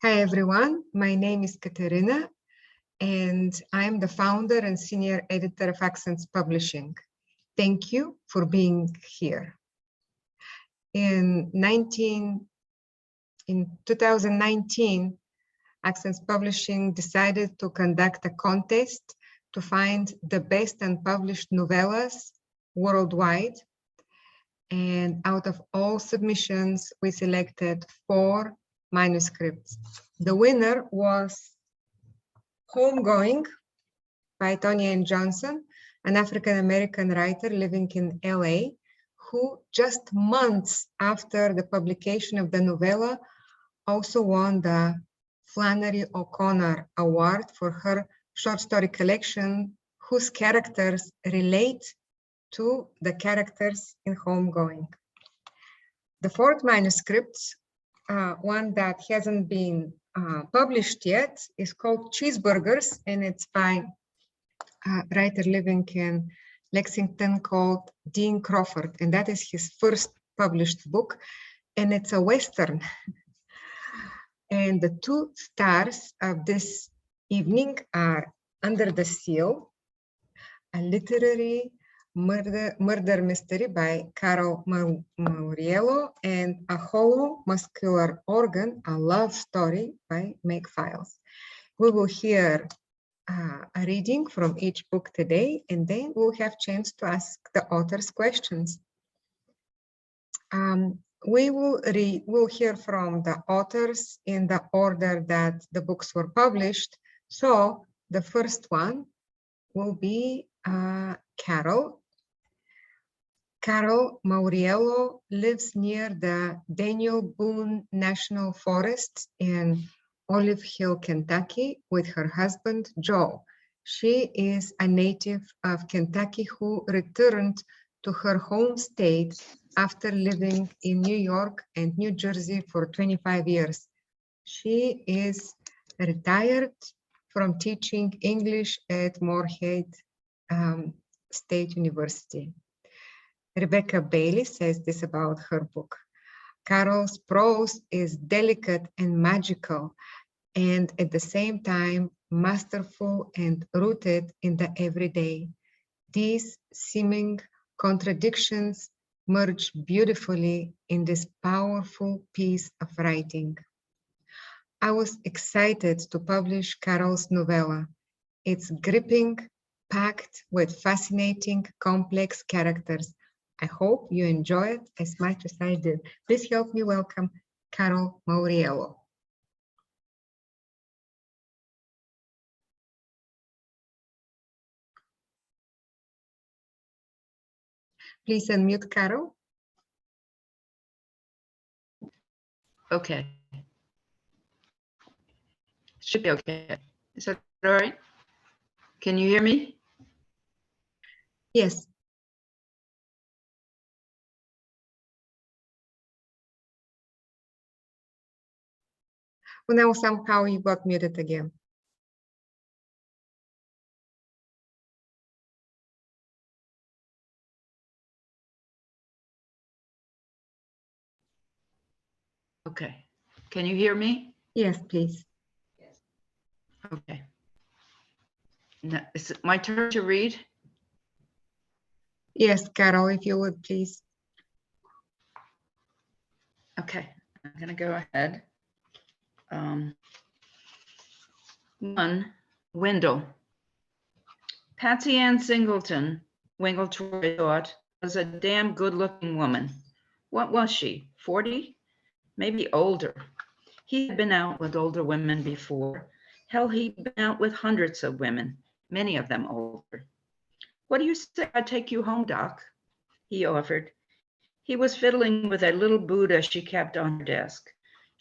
Hi everyone, my name is Katerina and I'm the founder and senior editor of Accents Publishing. Thank you for being here. In 2019, Accents Publishing decided to conduct a contest to find the best unpublished novellas worldwide. And out of all submissions, we selected 4 manuscripts. The winner was Homegoing by Tony N. Johnson, an African-American writer living in LA, who just months after the publication of the novella also won the Flannery O'Connor Award for her short story collection, whose characters relate to the characters in Homegoing. The 4th manuscript, one that hasn't been published yet, is called Cheeseburgers, and it's by a writer living in Lexington called Dean Crawford, and that is his first published book, and it's a Western. And the 2 stars of this evening are Under the Seal, a literary murder mystery by Carol Mauriello, and A Hollow Muscular Organ, a love story by Meg Files. We will hear a reading from each book today, and then we'll have a chance to ask the authors questions. We'll hear from the authors in the order that the books were published. So the first one will be Carol. Carol Mauriello lives near the Daniel Boone National Forest in Olive Hill, Kentucky, with her husband, Joe. She is a native of Kentucky who returned to her home state after living in New York and New Jersey for 25 years. She is retired from teaching English at Morehead State University. Rebecca Bailey says this about her book. Carol's prose is delicate and magical, and at the same time masterful and rooted in the everyday. These seeming contradictions merge beautifully in this powerful piece of writing. I was excited to publish Carol's novella. It's gripping, packed with fascinating, complex characters. I hope you enjoy it as much as I did. Please help me welcome Carol Mauriello. Please unmute Carol. Okay. Should be okay. Is that all right? Can you hear me? Yes. Well, now somehow you got muted again. Okay. Can you hear me? Yes, please. Yes. Okay. Now, is it my turn to read? Yes, Carol, if you would, please. Okay, I'm going to go ahead. 1, Wendell. Patsy Ann Singleton, Wingletroy thought, was a damn good-looking woman. What was she, 40? Maybe older. He had been out with older women before. Hell, he'd been out with hundreds of women, many of them older. What do you say I take you home, Doc? He offered. He was fiddling with a little Buddha she kept on her desk.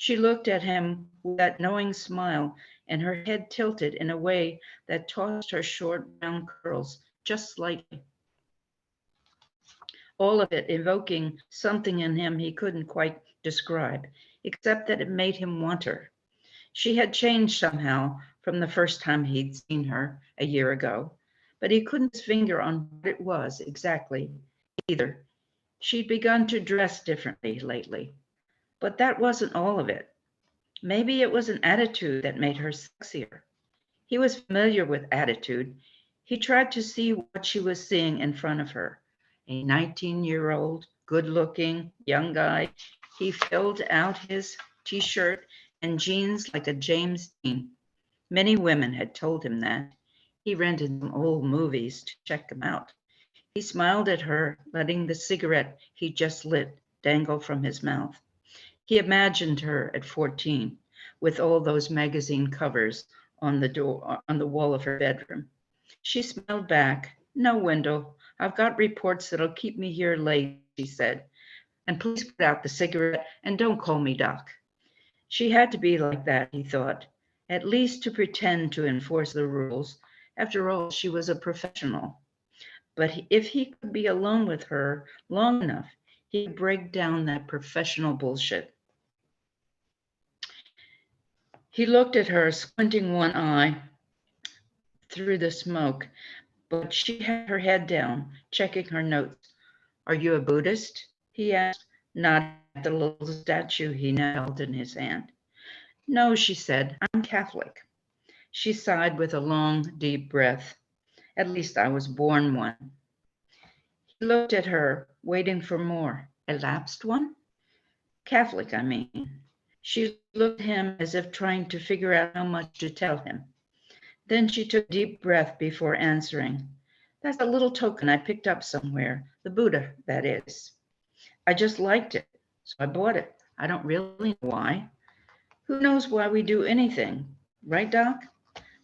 She looked at him with that knowing smile, and her head tilted in a way that tossed her short brown curls just slightly. All of it evoking something in him he couldn't quite describe, except that it made him want her. She had changed somehow from the first time he'd seen her a year ago, but he couldn't put his finger on what it was exactly either. She'd begun to dress differently lately, but that wasn't all of it. Maybe it was an attitude that made her sexier. He was familiar with attitude. He tried to see what she was seeing in front of her. A 19-year-old, good-looking young guy. He filled out his t-shirt and jeans like a James Dean. Many women had told him that. He rented some old movies to check them out. He smiled at her, letting the cigarette he just lit dangle from his mouth. He imagined her at 14, with all those magazine covers on the door, on the wall of her bedroom. She smiled back. No, Wendell, I've got reports that'll keep me here late, she said. And please put out the cigarette and don't call me Doc. She had to be like that, he thought, at least to pretend to enforce the rules. After all, she was a professional. But if he could be alone with her long enough, he could break down that professional bullshit. He looked at her, squinting one eye through the smoke, but she had her head down, checking her notes. Are you a Buddhist? He asked, nodding at the little statue he held in his hand. No, she said, I'm Catholic. She sighed with a long, deep breath. At least I was born one. He looked at her, waiting for more. A lapsed one? Catholic, I mean. She looked at him as if trying to figure out how much to tell him. Then she took a deep breath before answering. That's a little token I picked up somewhere. The Buddha, that is. I just liked it, so I bought it. I don't really know why. Who knows why we do anything? Right, Doc?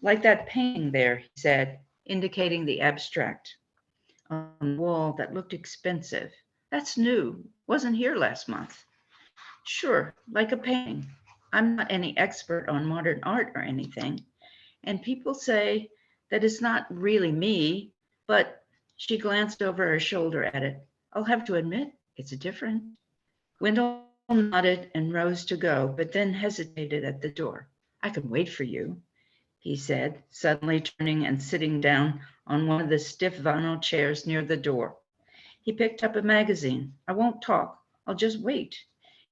Like that painting there, he said, indicating the abstract on the wall that looked expensive. That's new. Wasn't here last month. Sure, like a painting. I'm not any expert on modern art or anything. And people say that it's not really me, but she glanced over her shoulder at it. I'll have to admit, it's different. Wendell nodded and rose to go, but then hesitated at the door. I can wait for you, he said, suddenly turning and sitting down on one of the stiff vinyl chairs near the door. He picked up a magazine. I won't talk. I'll just wait.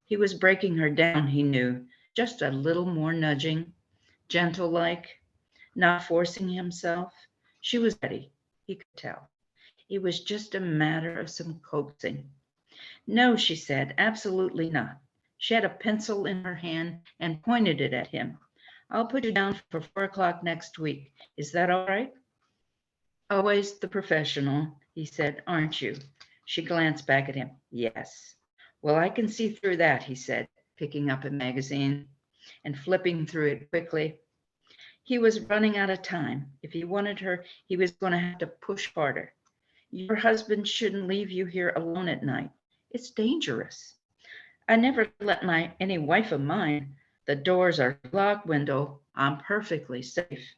He was breaking her down, he knew, just a little more nudging, gentle-like, not forcing himself. She was ready, he could tell. It was just a matter of some coaxing. No, she said, absolutely not. She had a pencil in her hand and pointed it at him. I'll put you down for 4 o'clock next week. Is that all right? Always the professional, he said, aren't you? She glanced back at him. Yes. Well, I can see through that, he said, picking up a magazine and flipping through it quickly. He was running out of time. If he wanted her, he was going to have to push harder. Your husband shouldn't leave you here alone at night. It's dangerous. I never let any wife of mine. The doors are locked, Wendell. I'm perfectly safe.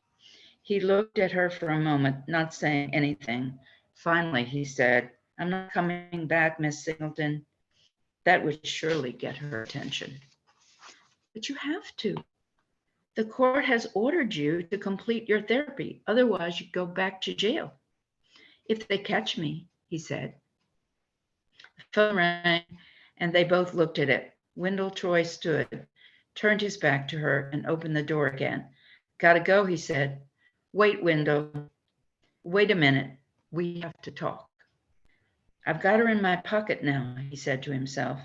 He looked at her for a moment, not saying anything. Finally, he said, I'm not coming back, Miss Singleton. That would surely get her attention. But you have to. The court has ordered you to complete your therapy. Otherwise, you go back to jail. If they catch me, he said. The phone rang, and they both looked at it. Wendell Troy stood, turned his back to her, and opened the door again. Gotta go, he said. Wait, Wendell. Wait a minute. We have to talk. I've got her in my pocket now, he said to himself.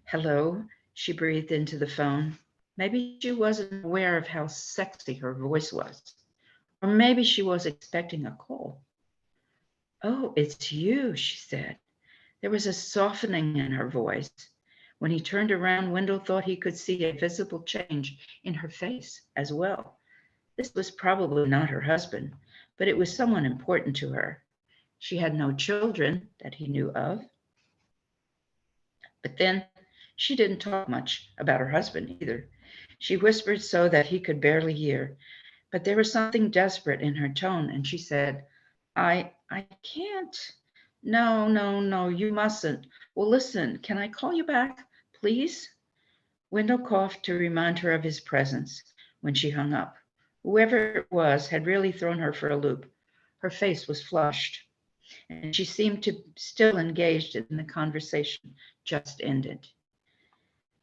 Hello, she breathed into the phone. Maybe she wasn't aware of how sexy her voice was. Or maybe she was expecting a call. Oh, it's you, she said. There was a softening in her voice. When he turned around, Wendell thought he could see a visible change in her face as well. This was probably not her husband, but it was someone important to her. She had no children that he knew of. But then she didn't talk much about her husband either. She whispered so that he could barely hear. But there was something desperate in her tone, and she said, I can't. No, you mustn't. Well, listen, can I call you back, please? Wendell coughed to remind her of his presence when she hung up. Whoever it was had really thrown her for a loop. Her face was flushed, and she seemed to still engaged in the conversation just ended.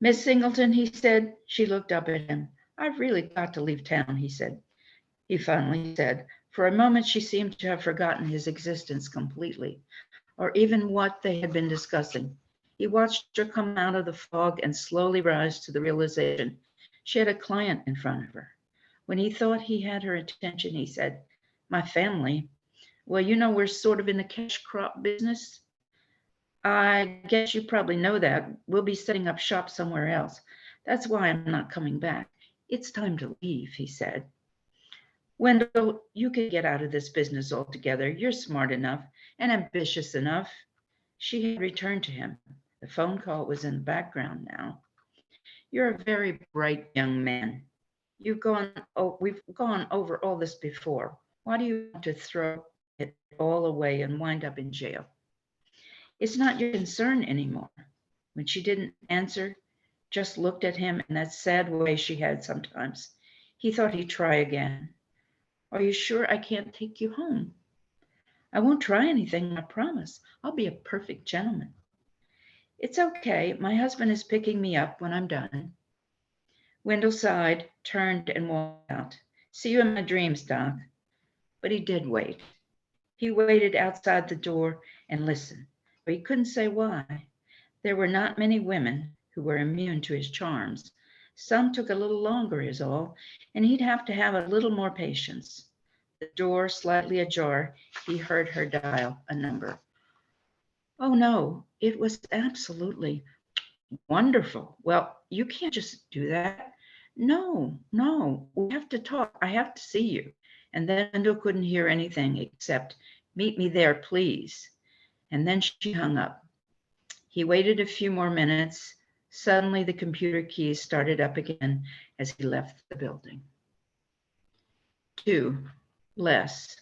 Miss Singleton, he said. She looked up at him. I've really got to leave town, he finally said. For a moment, she seemed to have forgotten his existence completely, or even what they had been discussing. He watched her come out of the fog and slowly rise to the realization she had a client in front of her. When he thought he had her attention, he said, my family, well, you know, we're sort of in the cash crop business. I guess you probably know that. We'll be setting up shop somewhere else. That's why I'm not coming back. It's time to leave, he said. Wendell, you can get out of this business altogether. You're smart enough and ambitious enough. She had returned to him. The phone call was in the background now. You're a very bright young man. We've gone over all this before. Why do you want to throw it all away and wind up in jail? It's not your concern anymore. When she didn't answer, just looked at him in that sad way she had sometimes, he thought he'd try again. Are you sure I can't take you home? I won't try anything, I promise. I'll be a perfect gentleman. It's okay. My husband is picking me up when I'm done. Wendell sighed, turned, and walked out. See you in my dreams, Doc. But he did wait. He waited outside the door and listened, but he couldn't say why. There were not many women who were immune to his charms. Some took a little longer is all, and he'd have to have a little more patience. The door slightly ajar, he heard her dial a number. Oh no, it was absolutely wonderful. Well, you can't just do that. No, we have to talk. I have to see you. And then Wendell couldn't hear anything except, meet me there, please. And then she hung up. He waited a few more minutes. Suddenly, the computer keys started up again as he left the building. 2. Les.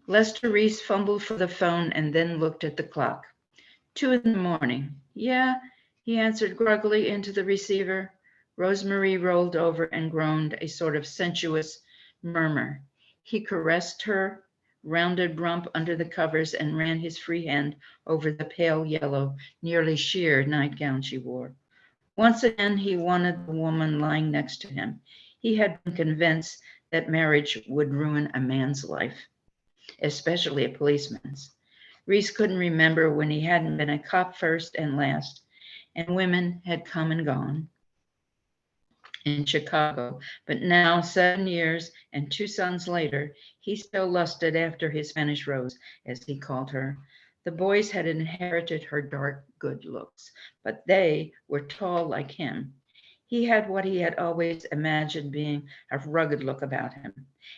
Lester Reese fumbled for the phone and then looked at the clock. 2 a.m. Yeah, he answered groggily into the receiver. Rosemary rolled over and groaned a sort of sensuous murmur. He caressed her rounded rump under the covers and ran his free hand over the pale yellow, nearly sheer nightgown she wore. Once again, he wanted the woman lying next to him. He had been convinced that marriage would ruin a man's life, especially a policeman's. Reese couldn't remember when he hadn't been a cop first and last, and women had come and gone in Chicago, but now, 7 years and 2 sons later, he still lusted after his Spanish Rose, as he called her. The boys had inherited her dark, good looks, but they were tall like him. He had what he had always imagined being a rugged look about him.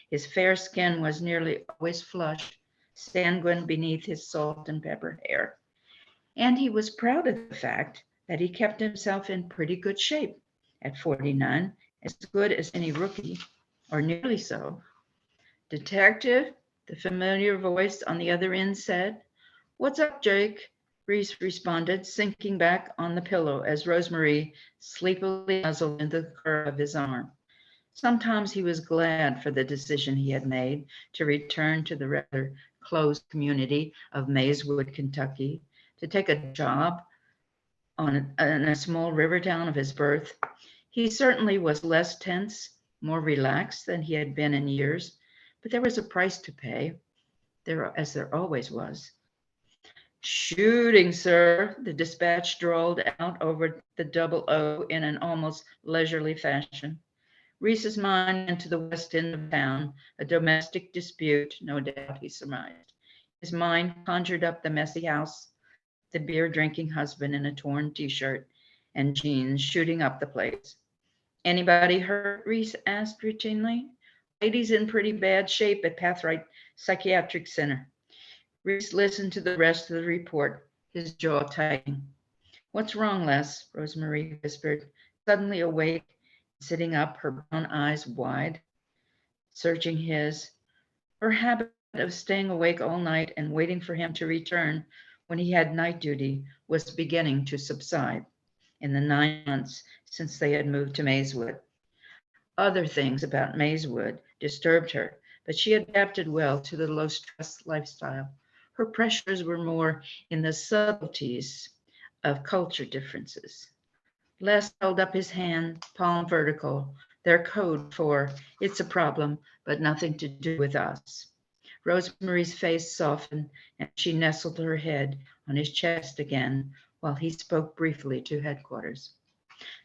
His fair skin was nearly always flushed, sanguine beneath his salt and pepper hair. And he was proud of the fact that he kept himself in pretty good shape at 49, as good as any rookie, or nearly so. Detective, the familiar voice on the other end said. What's up, Jake? Reese responded, sinking back on the pillow as Rosemary sleepily nuzzled into the curve of his arm. Sometimes he was glad for the decision he had made to return to the rather closed community of Mayswood, Kentucky, to take a job in a small river town of his birth. He certainly was less tense, more relaxed than he had been in years, but there was a price to pay, as there always was. Shooting, sir, the dispatch drawled out over the double O in an almost leisurely fashion. Reese's mind went to the west end of town, a domestic dispute, no doubt, he surmised. His mind conjured up the messy house, the beer-drinking husband in a torn T-shirt and jeans shooting up the place. Anybody hurt? Reese asked routinely. Lady's in pretty bad shape at Pathright Psychiatric Center. Reese listened to the rest of the report, his jaw tightening. What's wrong, Les? Rosemary whispered, suddenly awake, sitting up, her brown eyes wide, searching his. Her habit of staying awake all night and waiting for him to return when he had night duty was beginning to subside in the 9 months since they had moved to Mayswood. Other things about Mayswood disturbed her, but she adapted well to the low-stress lifestyle. Her pressures were more in the subtleties of culture differences. Les held up his hand, palm vertical, their code for "it's a problem, but nothing to do with us." Rosemary's face softened, and she nestled her head on his chest again while he spoke briefly to headquarters.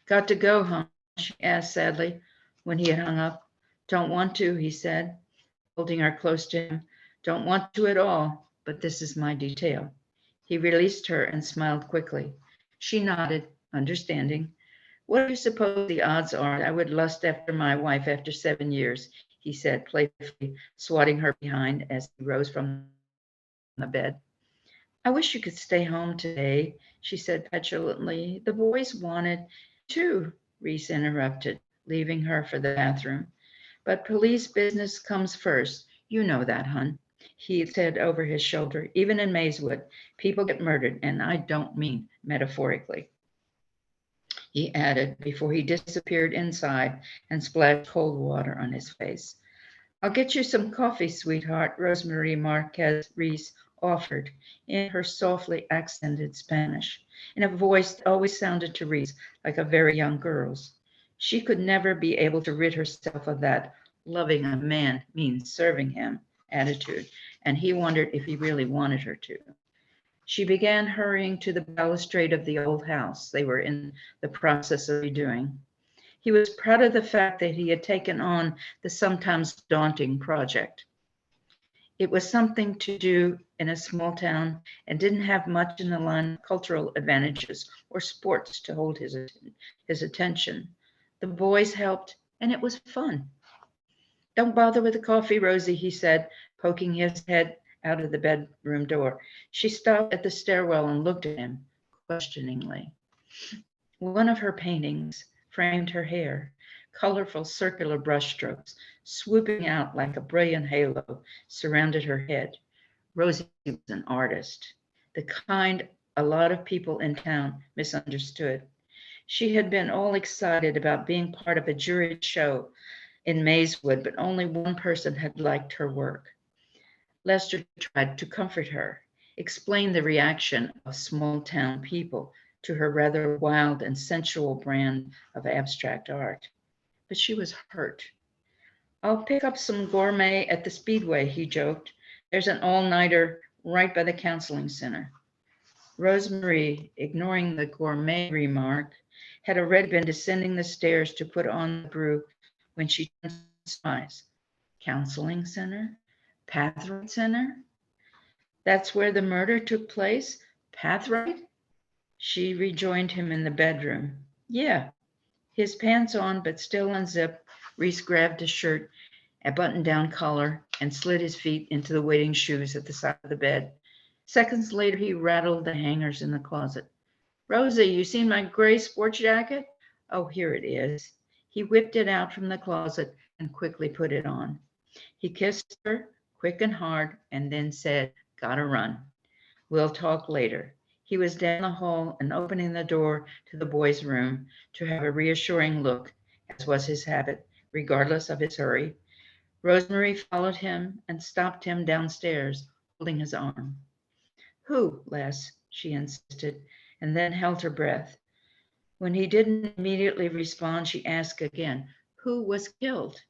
"Got to go, huh?" she asked sadly when he had hung up. "Don't want to," he said, holding her close to him. "Don't want to at all, but this is my detail." He released her and smiled quickly. She nodded, understanding. "What do you suppose the odds are I would lust after my wife after 7 years?" he said, playfully swatting her behind as he rose from the bed. "I wish you could stay home today," she said petulantly. "The boys wanted to," Reese interrupted, leaving her for the bathroom. "But police business comes first. You know that, hun," he said over his shoulder. "Even in Mayswood, people get murdered, and I don't mean metaphorically," he added before he disappeared inside and splashed cold water on his face. "I'll get you some coffee, sweetheart," Rosemary Marquez Reese offered in her softly accented Spanish, in a voice that always sounded to Reese like a very young girl's. She could never be able to rid herself of that "loving a man means serving him" attitude, and he wondered if he really wanted her to. She began hurrying to the balustrade of the old house they were in the process of redoing. He was proud of the fact that he had taken on the sometimes daunting project. It was something to do in a small town and didn't have much in the line of cultural advantages or sports to hold his attention. The boys helped, and it was fun. "Don't bother with the coffee, Rosie," he said, poking his head out of the bedroom door. She stopped at the stairwell and looked at him questioningly. One of her paintings framed her hair, colorful circular brushstrokes swooping out like a brilliant halo surrounded her head. Rosie was an artist, the kind a lot of people in town misunderstood. She had been all excited about being part of a juried show in Mayswood, but only one person had liked her work. Lester tried to comfort her, explain the reaction of small town people to her rather wild and sensual brand of abstract art. But she was hurt. "I'll pick up some gourmet at the Speedway," he joked. "There's an all-nighter right by the counseling center." Rosemary, ignoring the gourmet remark, had already been descending the stairs to put on the brew when she turned to eyes. "Counseling center? Pathright Center? That's where the murder took place? Pathright?" She rejoined him in the bedroom. "Yeah." His pants on, but still unzipped, Reese grabbed his shirt, a button-down collar, and slid his feet into the waiting shoes at the side of the bed. Seconds later, he rattled the hangers in the closet. "Rosie, you seen my gray sports jacket? Oh, here it is." He whipped it out from the closet and quickly put it on. He kissed her, quick and hard, and then said, "Gotta run. We'll talk later." He was down the hall and opening the door to the boys' room to have a reassuring look, as was his habit, regardless of his hurry. Rosemary followed him and stopped him downstairs, holding his arm. "Who, Les?" she insisted, and then held her breath. When he didn't immediately respond, she asked again, "Who was killed?"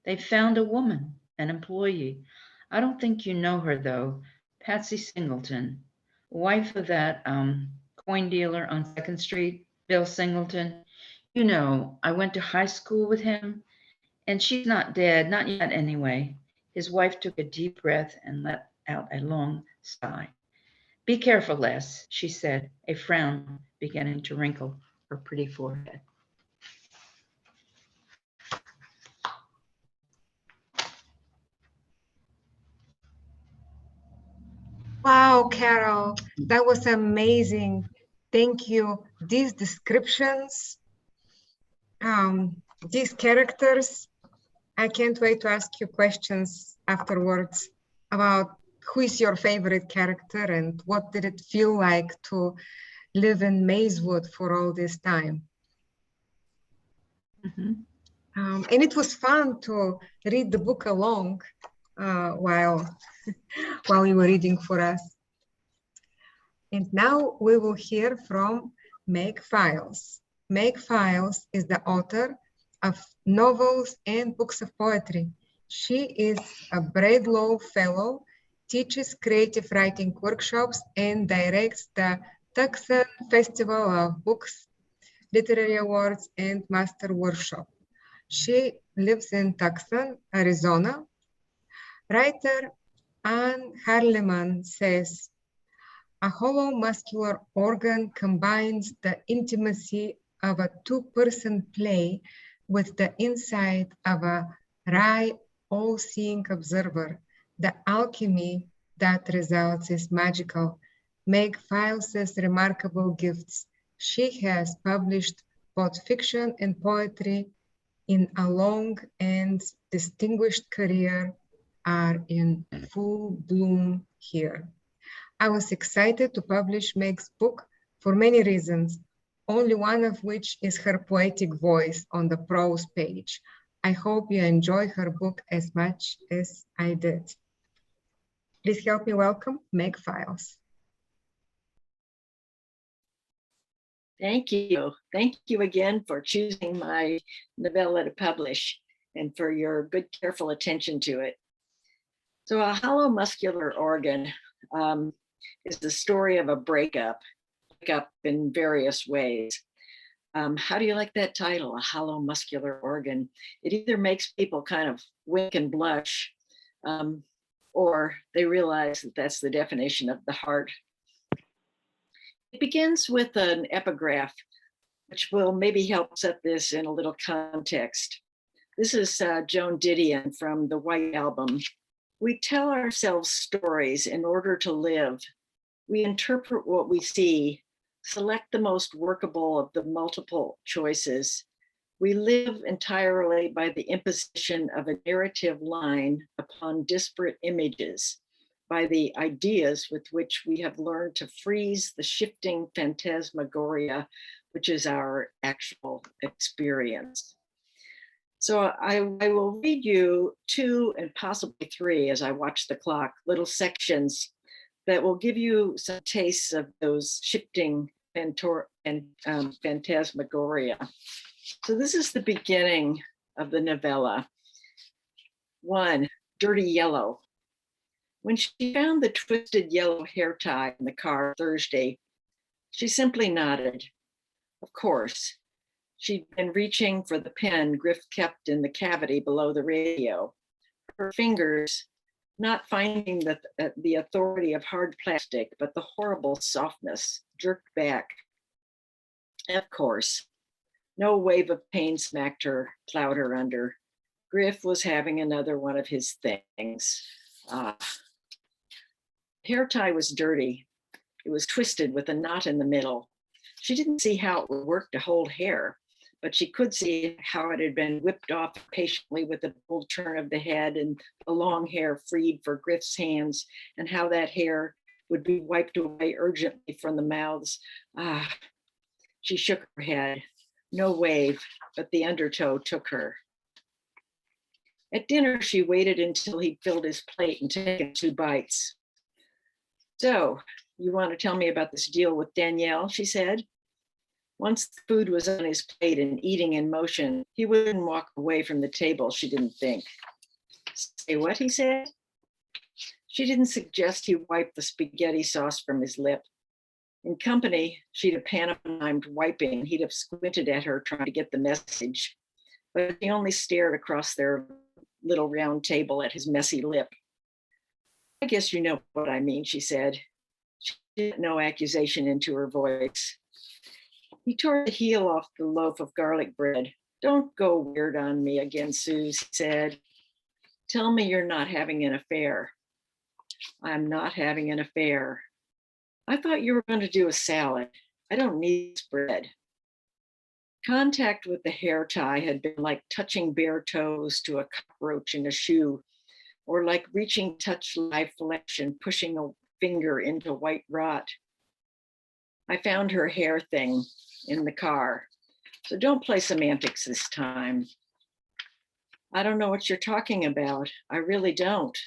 "They found a woman, an employee. I don't think you know her, though. Patsy Singleton, wife of that coin dealer on 2nd Street, Bill Singleton. You know, I went to high school with him, and she's not dead, not yet anyway." His wife took a deep breath and let out a long sigh. "Be careful, Les," she said, a frown beginning to wrinkle her pretty forehead. Wow, Carol, that was amazing. Thank you. These descriptions, these characters, I can't wait to ask you questions afterwards about who is your favorite character and what did it feel like to live in Mayswood for all this time. And it was fun to read the book along while you were reading for us. And now we will hear from Meg Files. Meg Files is the author of novels and books of poetry. She is a Braidlaw Fellow, teaches creative writing workshops, and directs the Tucson Festival of Books, Literary Awards, and Master Workshop. She lives in Tucson, Arizona. Writer Anne Harleman says, a hollow muscular organ combines the intimacy of a two-person play with the insight of a wry, all-seeing observer. The alchemy that results is magical. Meg Files' remarkable gifts. She has published both fiction and poetry in a long and distinguished career are in full bloom here. I was excited to publish Meg's book for many reasons, only one of which is her poetic voice on the prose page. I hope you enjoy her book as much as I did. Please help me welcome Meg Files. Thank you. Thank you again for choosing my novella to publish and for your good, careful attention to it. So a hollow muscular organ is the story of a breakup in various ways. How do you like that title, a hollow muscular organ? It either makes people kind of wink and blush, or they realize that that's the definition of the heart. It begins with an epigraph, which will maybe help set this in a little context. This is Joan Didion from the White Album. We tell ourselves stories in order to live. We interpret what we see, select the most workable of the multiple choices. We live entirely by the imposition of a narrative line upon disparate images, by the ideas with which we have learned to freeze the shifting phantasmagoria, which is our actual experience. So I will read you 2 and possibly 3, as I watch the clock, little sections that will give you some tastes of those shifting phantasmagoria. So this is the beginning of the novella. 1, dirty yellow. When she found the twisted yellow hair tie in the car Thursday, she simply nodded. Of course, she'd been reaching for the pen Griff kept in the cavity below the radio. Her fingers, not finding the authority of hard plastic, but the horrible softness, jerked back. Of course, no wave of pain smacked her, plowed her under. Griff was having another one of his things. Hair tie was dirty. It was twisted with a knot in the middle. She didn't see how it would work to hold hair, but she could see how it had been whipped off patiently with a bold turn of the head and the long hair freed for Griff's hands, and how that hair would be wiped away urgently from the mouths. She shook her head. No wave, but the undertow took her. At dinner, she waited until he'd filled his plate and taken 2 bites. So, you want to tell me about this deal with Danielle, she said. Once the food was on his plate and eating in motion, he wouldn't walk away from the table, she didn't think. Say what, he said? She didn't suggest he wipe the spaghetti sauce from his lip. In company, she'd have pantomimed wiping, and he'd have squinted at her trying to get the message. But he only stared across their little round table at his messy lip. I guess you know what I mean, she said. She had no accusation into her voice. He tore the heel off the loaf of garlic bread. Don't go weird on me again, Suze, he said. Tell me you're not having an affair. I'm not having an affair. I thought you were going to do a salad. I don't need this bread. Contact with the hair tie had been like touching bare toes to a cockroach in a shoe, or like reaching touch live flesh and pushing a finger into white rot. I found her hair thing in the car, so don't play semantics this time. I don't know what you're talking about. I really don't.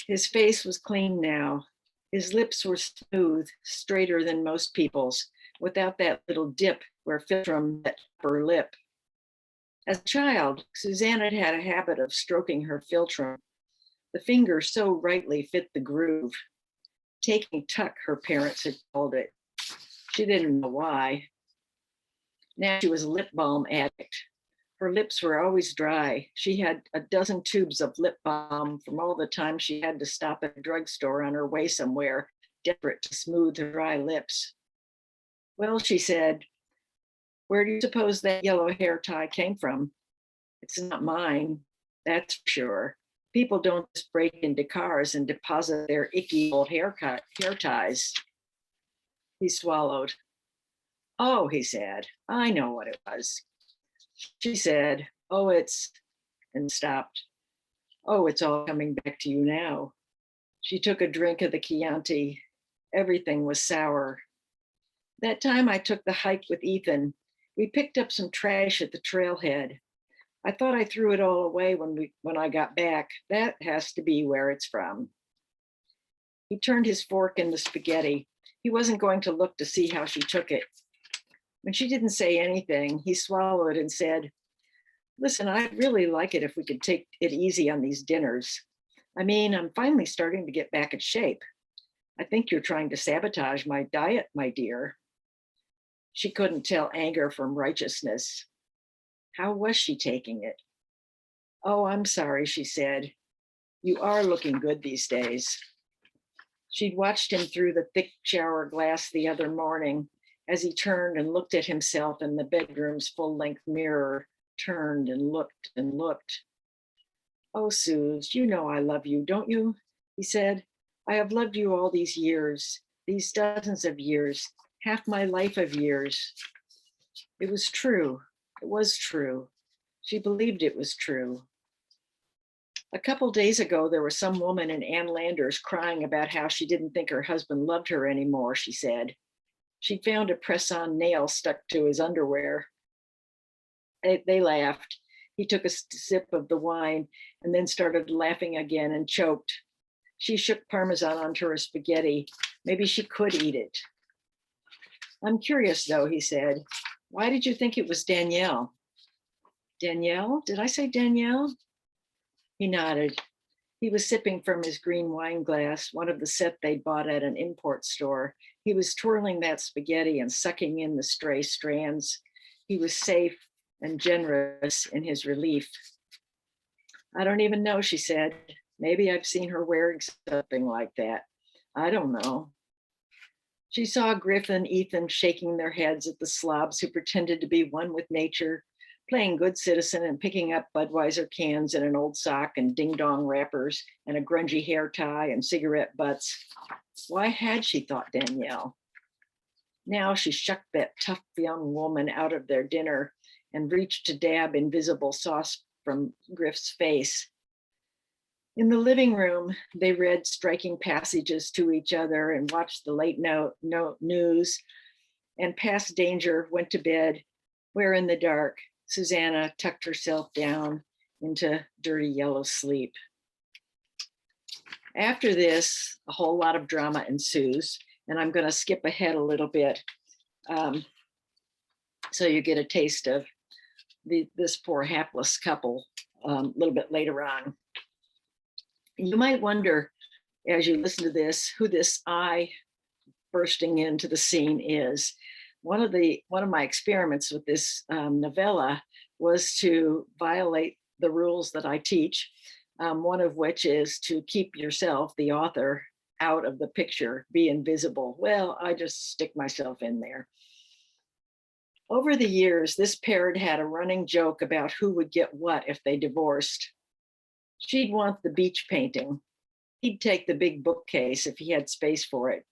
His face was clean now. His lips were smooth, straighter than most people's, without that little dip where philtrum met her lip. As a child, Susanna had a habit of stroking her philtrum. The finger so rightly fit the groove. Taking tuck, her parents had called it. She didn't know why. Now she was a lip balm addict. Her lips were always dry. She had a dozen tubes of lip balm from all the time she had to stop at a drugstore on her way somewhere, desperate to smooth her dry lips. Well, she said, where do you suppose that yellow hair tie came from? It's not mine, that's for sure. People don't just break into cars and deposit their icky old hair ties. He swallowed. Oh, he said, I know what it was. She said, oh, and stopped. Oh, it's all coming back to you now. She took a drink of the Chianti. Everything was sour. That time I took the hike with Ethan, we picked up some trash at the trailhead. I thought I threw it all away when I got back. That has to be where it's from. He turned his fork in the spaghetti. He wasn't going to look to see how she took it. When she didn't say anything, he swallowed and said, listen, I'd really like it if we could take it easy on these dinners. I mean, I'm finally starting to get back in shape. I think you're trying to sabotage my diet, my dear. She couldn't tell anger from righteousness. How was she taking it? Oh, I'm sorry, she said. You are looking good these days. She'd watched him through the thick shower glass the other morning as he turned and looked at himself in the bedroom's full-length mirror, turned and looked and looked. Oh, Suze, you know I love you, don't you? He said. I have loved you all these years, these dozens of years, half my life of years. It was true. It was true. She believed it was true. A couple days ago, there was some woman in Ann Landers crying about how she didn't think her husband loved her anymore, she said. She found a press-on nail stuck to his underwear. They laughed. He took a sip of the wine and then started laughing again and choked. She shook Parmesan onto her spaghetti. Maybe she could eat it. I'm curious though, he said. Why did you think it was Danielle? Danielle? Did I say Danielle? He nodded. He was sipping from his green wine glass, one of the set they'd bought at an import store. He was twirling that spaghetti and sucking in the stray strands. He was safe and generous in his relief. I don't even know, she said. Maybe I've seen her wearing something like that. I don't know. She saw Griff and Ethan shaking their heads at the slobs who pretended to be one with nature, playing good citizen and picking up Budweiser cans in an old sock and ding-dong wrappers and a grungy hair tie and cigarette butts. Why had she thought Danielle? Now she shucked that tough young woman out of their dinner and reached to dab invisible sauce from Griff's face. In the living room, they read striking passages to each other and watched the late news, and past danger went to bed, where in the dark, Susanna tucked herself down into dirty yellow sleep. After this, a whole lot of drama ensues, and I'm going to skip ahead a little bit so you get a taste of this poor hapless couple a little bit later on. You might wonder, as you listen to this, who this I bursting into the scene is. One of my experiments with this novella was to violate the rules that I teach, one of which is to keep yourself, the author, out of the picture, be invisible. Well, I just stick myself in there. Over the years, this pair had a running joke about who would get what if they divorced. She'd want the beach painting. He'd take the big bookcase if he had space for it.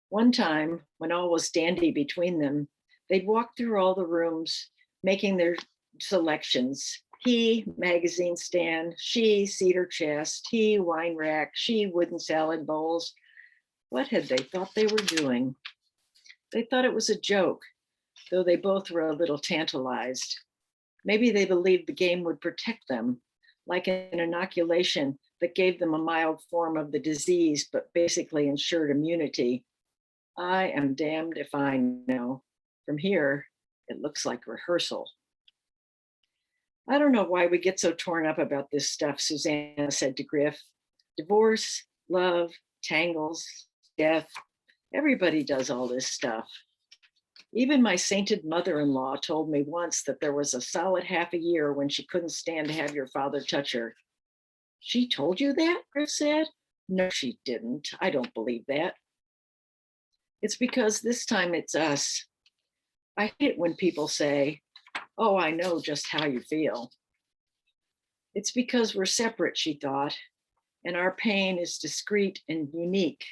One time, when all was dandy between them, they'd walk through all the rooms, making their selections. He, magazine stand, she, cedar chest, he, wine rack, she, wooden salad bowls. What had they thought they were doing? They thought it was a joke, though they both were a little tantalized. Maybe they believed the game would protect them, like an inoculation that gave them a mild form of the disease, but basically ensured immunity. I am damned if I know. From here, it looks like rehearsal. I don't know why we get so torn up about this stuff, Susanna said to Griff. Divorce, love, tangles, death. Everybody does all this stuff. Even my sainted mother-in-law told me once that there was a solid half a year when she couldn't stand to have your father touch her. She told you that? Griff said. No, she didn't. I don't believe that. It's because this time it's us. I hate it when people say, oh, I know just how you feel. It's because we're separate, she thought, and our pain is discrete and unique.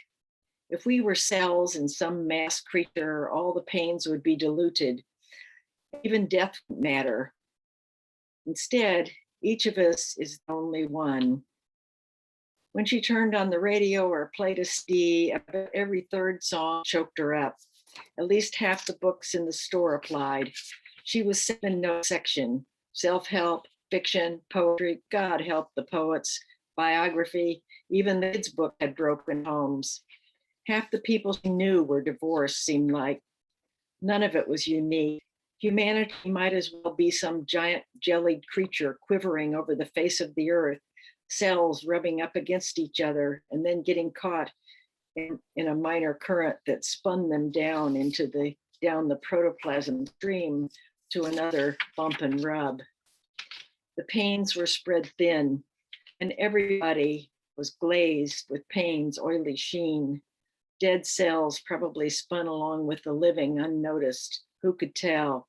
If we were cells in some mass creature, all the pains would be diluted. Even death wouldn't matter. Instead, each of us is only one. When she turned on the radio or played a CD, every third song choked her up. At least half the books in the store applied. She was set in no section. Self-help, fiction, poetry, God help the poets, biography, even the kids' book had broken homes. Half the people she knew were divorced, seemed like. None of it was unique. Humanity might as well be some giant jellied creature quivering over the face of the earth, cells rubbing up against each other and then getting caught in a minor current that spun them down the protoplasm stream to another bump and rub. The pains were spread thin, and everybody was glazed with pain's oily sheen. Dead cells probably spun along with the living unnoticed. Who could tell?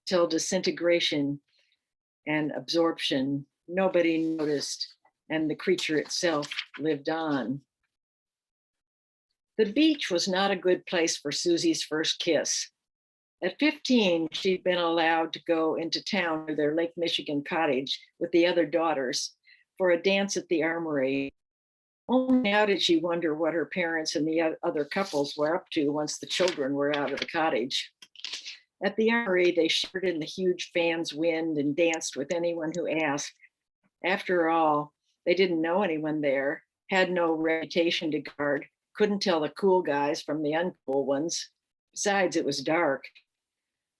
Till disintegration and absorption, nobody noticed, and the creature itself lived on. The beach was not a good place for Susie's first kiss. At 15, she'd been allowed to go into town to their Lake Michigan cottage with the other daughters for a dance at the Armory. Only now did she wonder what her parents and the other couples were up to once the children were out of the cottage. At the Armory, they shivered in the huge fan's wind and danced with anyone who asked. After all, they didn't know anyone there, had no reputation to guard, couldn't tell the cool guys from the uncool ones. Besides, it was dark.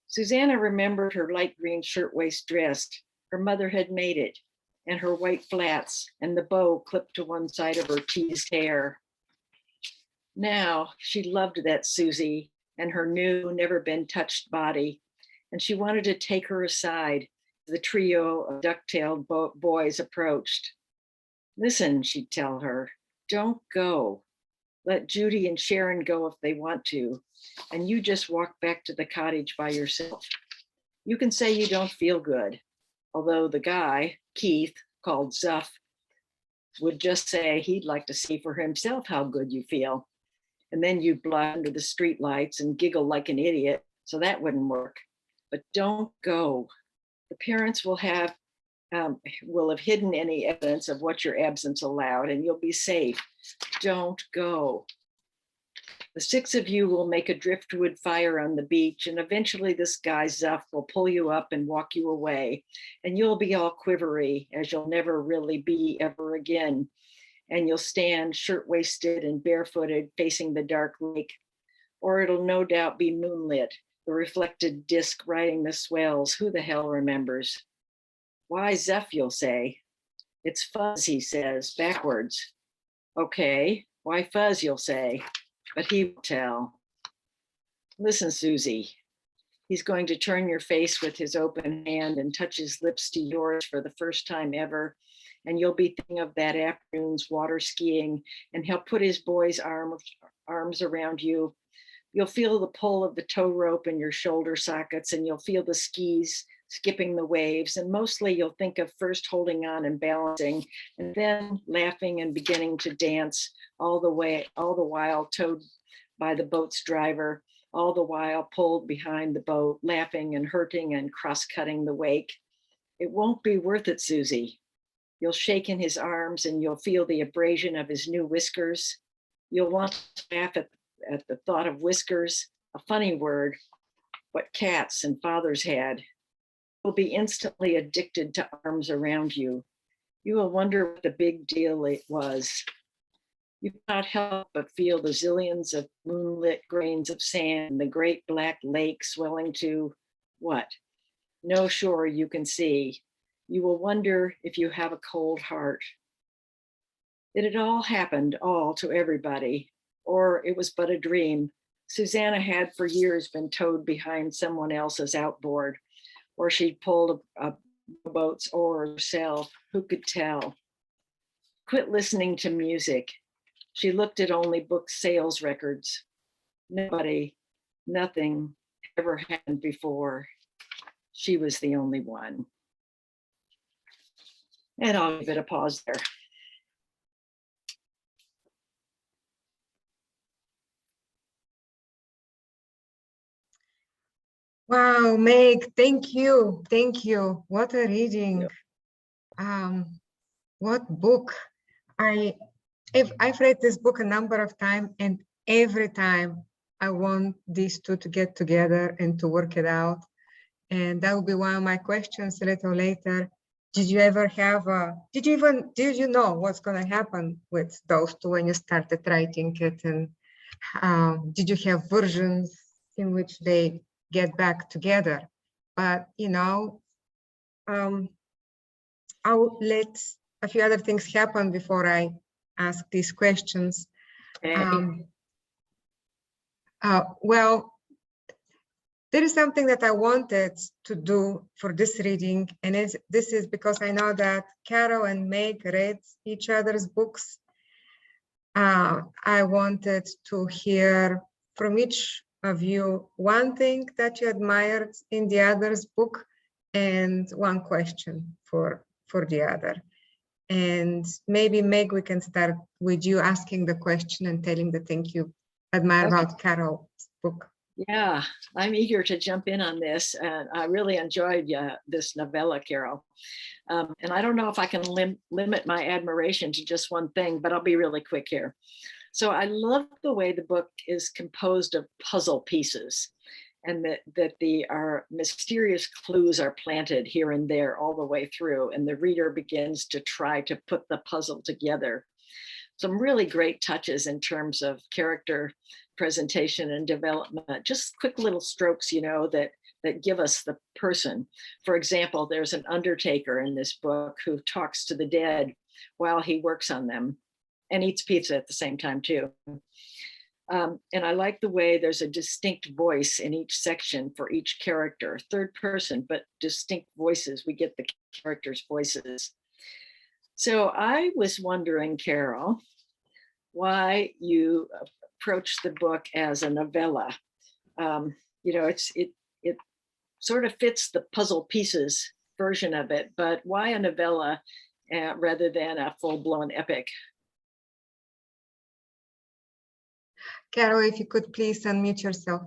Susanna remembered her light green shirtwaist dress. Her mother had made it, and her white flats, and the bow clipped to one side of her teased hair. Now, she loved that Susie and her new, never been touched body, and she wanted to take her aside. The trio of duck-tailed boys approached. Listen, she'd tell her, don't go. Let Judy and Sharon go if they want to, and you just walk back to the cottage by yourself. You can say you don't feel good, although the guy, Keith, called Zuff, would just say he'd like to see for himself how good you feel. And then you'd blush under the streetlights and giggle like an idiot, so that wouldn't work. But don't go. The parents will have hidden any evidence of what your absence allowed, and you'll be safe. Don't go. The six of you will make a driftwood fire on the beach, and eventually this guy Zuff will pull you up and walk you away, and you'll be all quivery, as you'll never really be ever again. And you'll stand shirt-waisted and barefooted facing the dark lake, or it'll no doubt be moonlit, the reflected disc riding the swells. Who the hell remembers? Why Zuff, you'll say. It's Fuzz, he says, backwards. Okay, why Fuzz, you'll say, but he will tell. Listen, Susie, he's going to turn your face with his open hand and touch his lips to yours for the first time ever. And you'll be thinking of that afternoon's water skiing, and he'll put his boy's arms around you. You'll feel the pull of the tow rope in your shoulder sockets, and you'll feel the skis skipping the waves. And mostly you'll think of first holding on and balancing, and then laughing and beginning to dance all the while towed by the boat's driver, all the while pulled behind the boat, laughing and hurting and cross-cutting the wake. It won't be worth it, Susie. You'll shake in his arms and you'll feel the abrasion of his new whiskers. You'll want to laugh at the thought of whiskers, a funny word, what cats and fathers had. You'll be instantly addicted to arms around you. You will wonder what the big deal it was. You cannot help but feel the zillions of moonlit grains of sand, the great black lake swelling to what? No shore you can see. You will wonder if you have a cold heart. It had all happened, all to everybody, or it was but a dream. Susanna had for years been towed behind someone else's outboard, or she'd pulled a boat's oar herself. Who could tell? Quit listening to music. She looked at only book sales records. Nobody, nothing ever happened before. She was the only one. And I'll give it a pause there. Wow, Meg, thank you. Thank you. What a reading. What book. I've read this book a number of times, and every time I want these two to get together and to work it out. And that will be one of my questions a little later. Did you ever have did you know what's going to happen with those two when you started writing it? And did you have versions in which they get back together? But, you know, I'll let a few other things happen before I ask these questions. Okay. Well, there is something that I wanted to do for this reading, and this is because I know that Carol and Meg read each other's books. I wanted to hear from each of you one thing that you admired in the other's book and one question for the other. And maybe, Meg, we can start with you asking the question and telling the thing you admire about Carol's book. Yeah, I'm eager to jump in on this. And I really enjoyed this novella, Carol. And I don't know if I can limit my admiration to just one thing, but I'll be really quick here. So I love the way the book is composed of puzzle pieces, and that our mysterious clues are planted here and there all the way through, and the reader begins to try to put the puzzle together. Some really great touches in terms of character presentation and development, just quick little strokes, you know, that give us the person. For example, there's an undertaker in this book who talks to the dead while he works on them and eats pizza at the same time too. And I like the way there's a distinct voice in each section for each character, third person, but distinct voices. We get the characters' voices. So I was wondering, Carol, why you approach the book as a novella. You know, it sort of fits the puzzle pieces version of it, but why a novella rather than a full-blown epic? Carol, if you could please unmute yourself.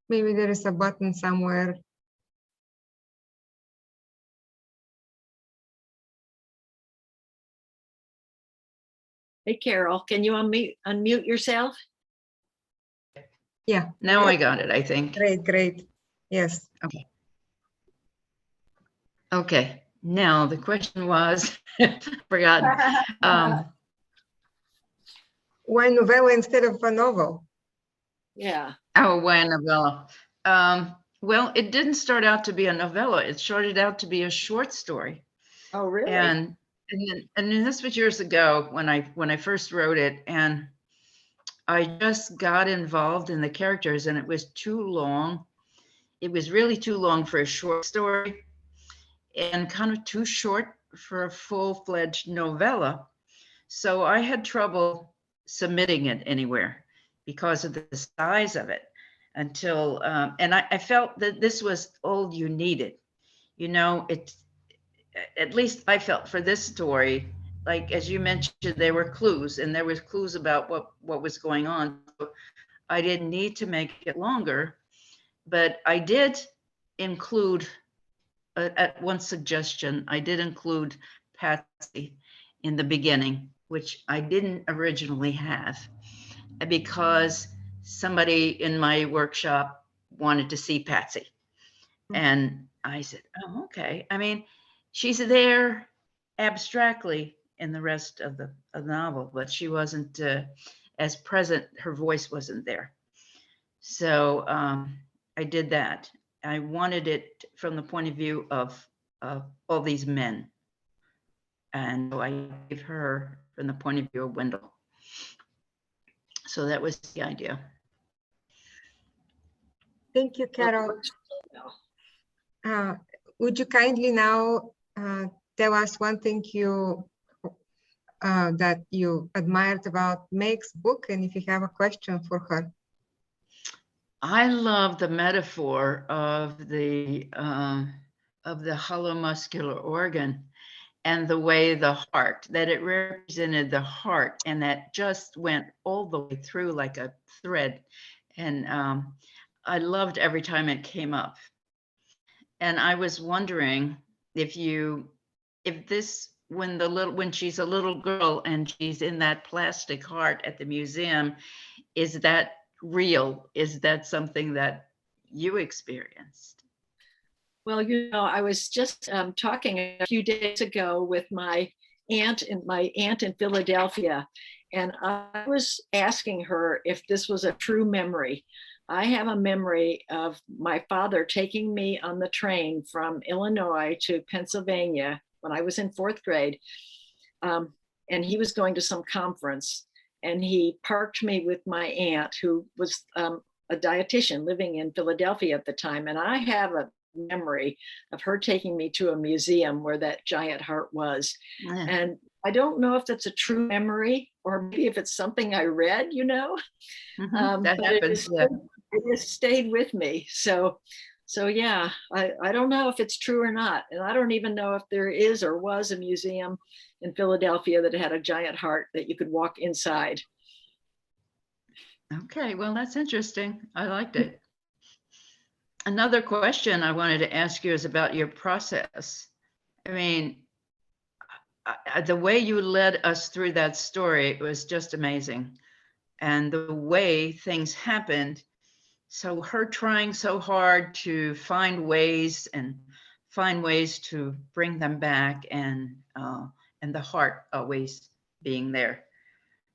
Maybe there is a button somewhere. Hey, Carol, can you unmute yourself? Yeah. Now I got it, I think. Great, great. Yes. Okay. Okay. Now the question was, forgotten. Why novella instead of a novel? Yeah. Oh, why a novella? Well, it didn't start out to be a novella. It started out to be a short story. Oh, really? And then this was years ago when I first wrote it, and I just got involved in the characters, and it was too long. It was really too long for a short story, and kind of too short for a full-fledged novella. So I had trouble submitting it anywhere because of the size of it until, and I felt that this was all you needed. You know, at least I felt for this story, like, as you mentioned, there were clues, and there was clues about what was going on. So I didn't need to make it longer, but I did include at one suggestion, I did include Patsy in the beginning, which I didn't originally have, because somebody in my workshop wanted to see Patsy. And I said, oh, okay. I mean, she's there abstractly in the rest of the novel, but she wasn't as present. Her voice wasn't there. So I did that. I wanted it from the point of view of all these men. And so I gave her from the point of view of Wendell. So that was the idea. Thank you, Carol. Would you kindly now tell us one thing you that you admired about Meg's book, and if you have a question for her? I love the metaphor of the hollow muscular organ, and the way the heart, that it represented the heart, and that just went all the way through like a thread. And I loved every time it came up. And I was wondering if this, when she's a little girl and she's in that plastic heart at the museum, is that real? Is that something that you experienced? Well, you know, I was just talking a few days ago with my aunt in Philadelphia, and I was asking her if this was a true memory. I have a memory of my father taking me on the train from Illinois to Pennsylvania when I was in 4th grade, and he was going to some conference, and he parked me with my aunt, who was a dietitian living in Philadelphia at the time, and I have a memory of her taking me to a museum where that giant heart was. Yeah. And I don't know if that's a true memory or maybe if it's something I read, you know. That but happens. it has stayed with me. So yeah, I don't know if it's true or not. And I don't even know if there is or was a museum in Philadelphia that had a giant heart that you could walk inside. Okay, well, that's interesting. I liked it. Another question I wanted to ask you is about your process. I mean, the way you led us through that story was just amazing. And the way things happened. So her trying so hard to find ways to bring them back, and the heart always being there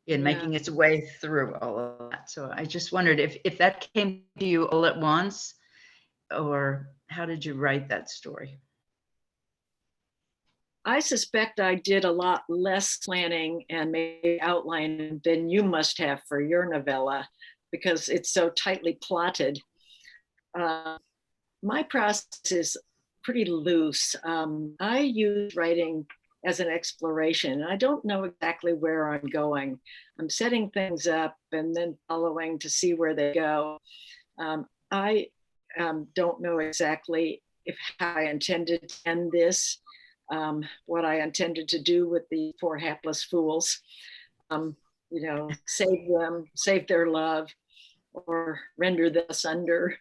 in making its way through all of that. So I just wondered if that came to you all at once, or how did you write that story? I suspect I did a lot less planning and maybe outlining than you must have for your novella, because it's so tightly plotted. My process is pretty loose. I use writing as an exploration. I don't know exactly where I'm going. I'm setting things up and then following to see where they go. I don't know exactly how I intended to end this, what I intended to do with the 4 hapless fools. You know, save them, save their love, or render them asunder.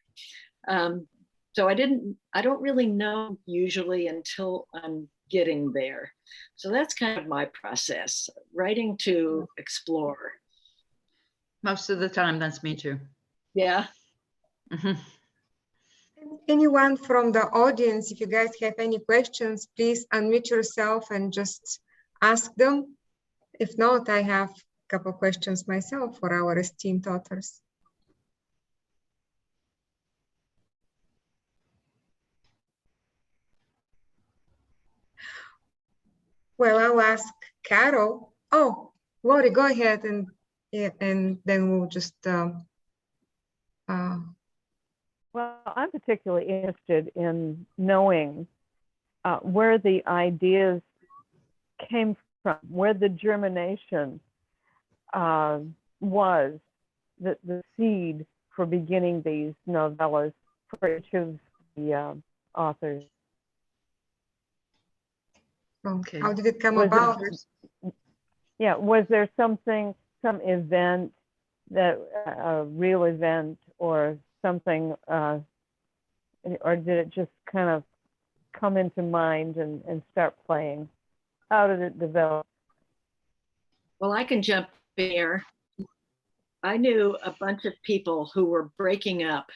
So I don't really know usually until I'm getting there. So that's kind of my process, writing to explore. Most of the time, that's me too. Yeah. Mm-hmm. Anyone from the audience, if you guys have any questions, please unmute yourself and just ask them. If not, I have a couple of questions myself for our esteemed authors. Well, I'll ask Carol. Oh, Lori, go ahead, and then we'll just. Well, I'm particularly interested in knowing where the ideas came from, where the germination was, the seed for beginning these novellas for each of the authors. Okay. How did it come about? Yeah, was there some event, that a real event or something, or did it just kind of come into mind and start playing? How did it develop? Well, I can jump in here. I knew a bunch of people who were breaking up,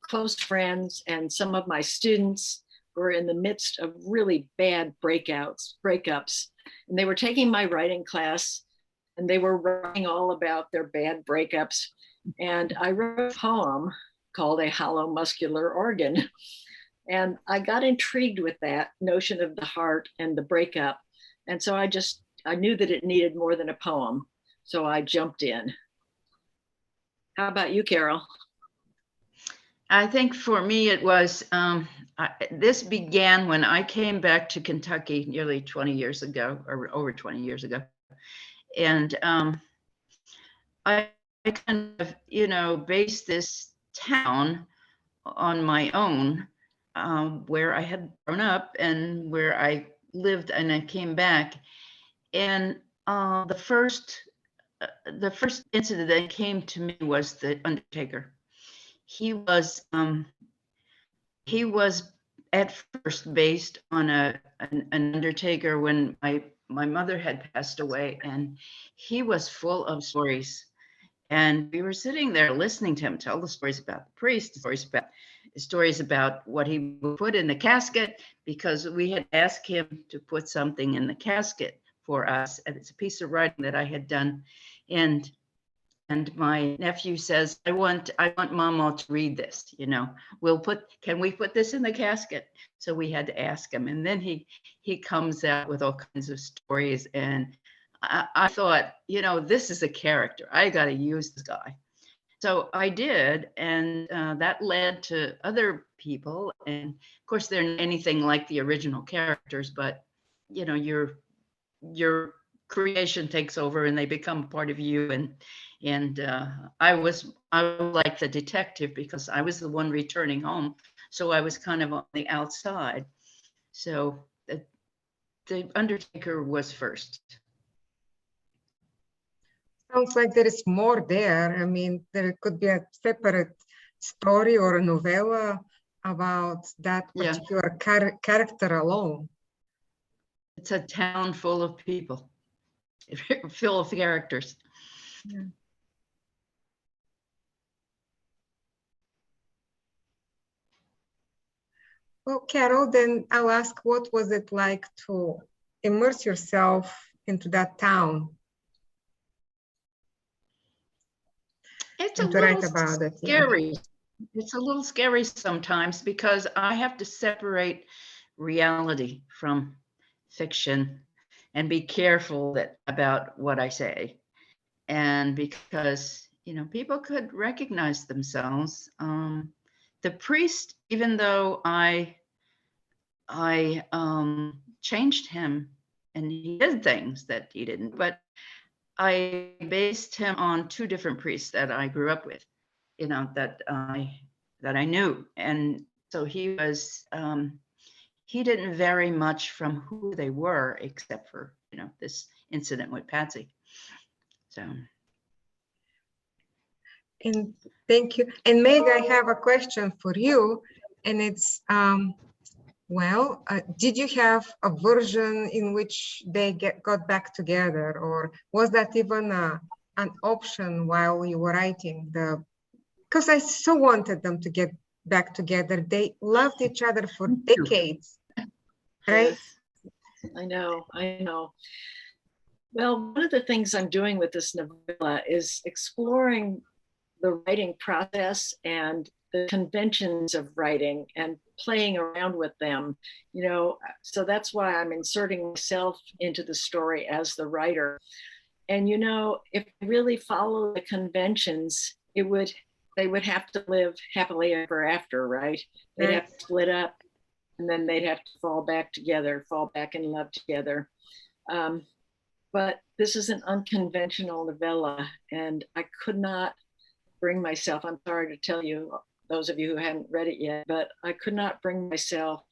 close friends, and some of my students were in the midst of really bad breakups, and they were taking my writing class, and they were writing all about their bad breakups. And I wrote a poem called A Hollow Muscular Organ. And I got intrigued with that notion of the heart and the breakup. And so I knew that it needed more than a poem. So I jumped in. How about you, Carol? I think for me, it was, this began when I came back to Kentucky nearly 20 years ago, or over 20 years ago. And I kind of, based this town on my own, where I had grown up and where I lived, and I came back. And the first incident that came to me was the Undertaker. He was at first based on an Undertaker when my mother had passed away, and he was full of stories. And we were sitting there listening to him tell the stories about the priest, stories about what he would put in the casket, because we had asked him to put something in the casket for us. And it's a piece of writing that I had done. And my nephew says, I want Mama to read this, can we put this in the casket? So we had to ask him. And then he comes out with all kinds of stories. And I thought, this is a character. I got to use this guy. So I did. And that led to other people. And of course, they're not anything like the original characters, but, your creation takes over and they become part of you. And I was like the detective because I was the one returning home. So I was kind of on the outside. So the Undertaker was first. Sounds like there is more there. I mean, there could be a separate story or a novella about that particular character alone. It's a town full of people, full of characters. Yeah. Well, Carol, then I'll ask, what was it like to immerse yourself into that town? It's and a to write little about it. scary. Yeah. It's a little scary sometimes because I have to separate reality from fiction and be careful about what I say. And because, people could recognize themselves. The priest, even though I changed him and he did things that he didn't, but I based him on two different priests that I grew up with, that I knew. And so he was, he didn't vary much from who they were, except for, this incident with Patsy. So. And thank you. And Meg, I have a question for you. And it's, did you have a version in which they got back together? Or was that even an option while you were writing? Because I so wanted them to get back together. They loved each other for decades, right? Yes. I know. Well, one of the things I'm doing with this novella is exploring the writing process and the conventions of writing and playing around with them, so that's why I'm inserting myself into the story as the writer. And, if I really follow the conventions, they would have to live happily ever after, right? They'd have to split up and then they'd have to fall back in love together. But this is an unconventional novella, and I could not bring myself, I'm sorry to tell you, those of you who hadn't read it yet, but I could not bring myself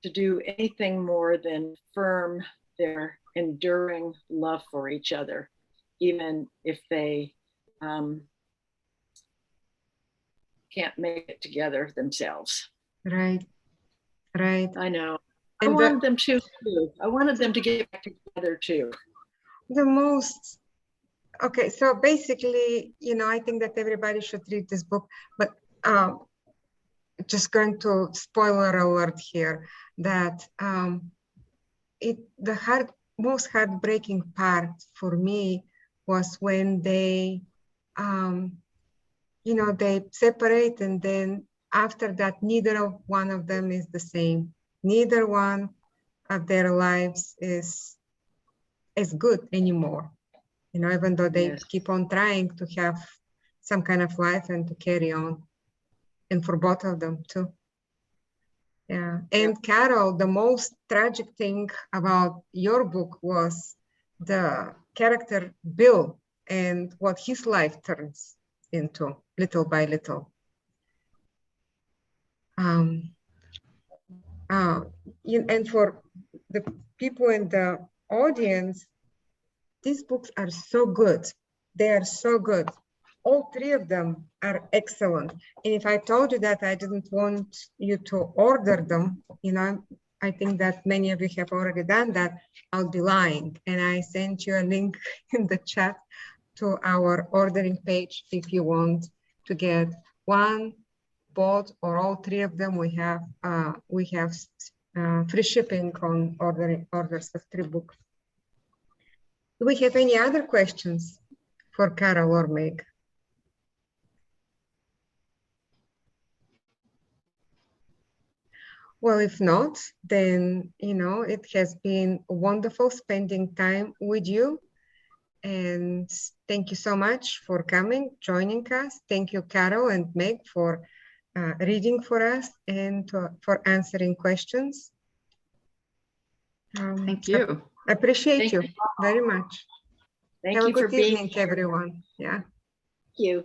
to do anything more than affirm their enduring love for each other, even if they can't make it together themselves. Right. right? I know. I And wanted them to too. I wanted them to get back together too. the most, okay, so basically, you know, I think that everybody should read this book, but just going to spoiler alert here, that the most heartbreaking part for me was when they, you know, they separate, and then after that, neither of one of them is the same. Neither one of their lives is as good anymore. You know, even though they Yes. keep on trying to have some kind of life and to carry on, and for both of them too. Yeah. And Carol, the most tragic thing about your book was the character Bill and what his life turns into little by little. And for the people in the audience, these books are so good. They are so good. All three of them are excellent. And if I told you that I didn't want you to order them, you know, I think that many of you have already done that, I'll be lying. And I sent you a link in the chat to our ordering page if you want to get one, both, or all three of them. We have free shipping on orders of 3 books. Do we have any other questions for Carol or Meg? Well, if not, then, you know, it has been wonderful spending time with you. And thank you so much for coming, joining us. Thank you, Carol and Meg, for reading for us and for answering questions. Thank you. I appreciate Thank you very much. Thank Have a you for good being evening, here. everyone. Yeah. Thank you.